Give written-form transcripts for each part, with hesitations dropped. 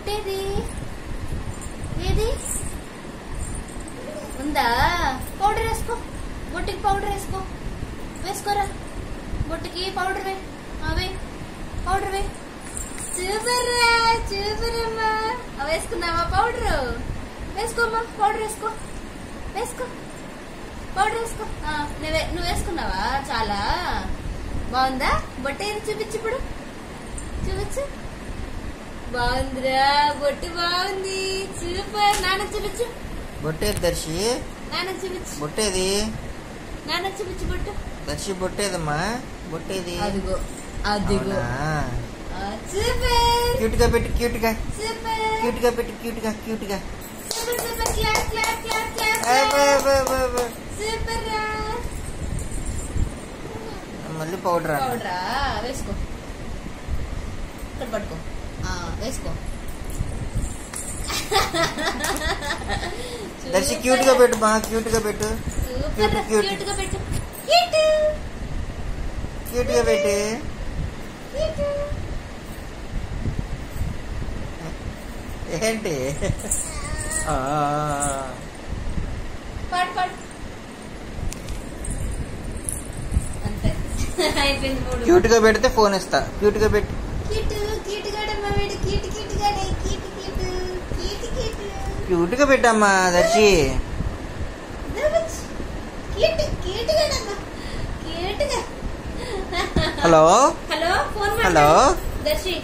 బొట్టేది ఏది ఉందా? పౌడర్ వేసుకో, బొట్టుకి పౌడర్ వేసుకో. వేసుకోరా, బొట్టుకి పౌడర్ వే. అవే పౌడర్ వే. సూపర్ రా, సూపర్ అమ్మా. వేసుకున్నావా పౌడర్? వేసుకోమ్మా, పౌడర్ వేసుకో. వేసుకో, పౌడర్ వేసుకో. నువ్వు వేసుకున్నావా? చాలా బాగుందా? బొట్టేది చూపించు, ఇప్పుడు చూపించు. బాగుందిరా, బొట్టు బాగుంది, సూపర్. నాన్నకు చూపించు. బొట్టేది దర్శి? నాన్నకు చూపించు. బొట్టేది? నాన్నకు చూపించు బొట్టు. దర్శి బొట్టేదమ్మా, బొట్టేది? అదిగో అదిగో. సూపర్. క్యూట్ గా పెట్టు, క్యూట్ గా. సూపర్. క్యూట్ గా పెట్టు, క్యూట్ గా, క్యూట్ గా. Super super. Clap clap clap clap. Super రా. మళ్ళీ పౌడర్ పౌడరా వేసుకో. ఇక్కడ పట్టుకో. వేసుకో. దర్శి క్యూట్ గా పెట్టు, బాగా క్యూట్ గా పెట్టు. సూపర్. క్యూట్ గా పెట్టు. క్యూట్ గా పెట్టు. ఏంటి? పాడు పాడు. అంతే, అయిపోయింది. మూడు. క్యూట్ గా పెడితే ఫోన్ ఇస్తా. క్యూట్ గా పెట్టు. క్యూట్ క్యూట్ గాడమ్మా వీడు. క్యూట్ క్యూట్ గాడే. Cute cute cute cute. Cute గా పెట్టమ్మా దర్శి. క్యూట్ క్యూట్ గాడమ్మా, క్యూట్ గా. Hello hello, phone hello Darshi.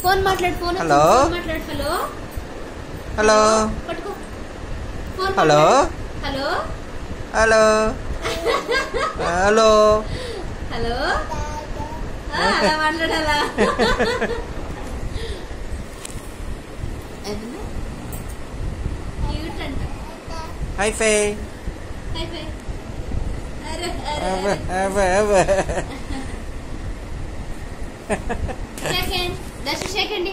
Phone మాట్లాడు. ఫోన్ హలో మాట్లాడు. హలో హలో పట్టుకో. Phone hello hello hello hello hello. అలా మాట్లాడాలా? క్యూట్ అంట. హైఫై. హైఫై. అరే సెకండ్ దర్శి, సెకండ్.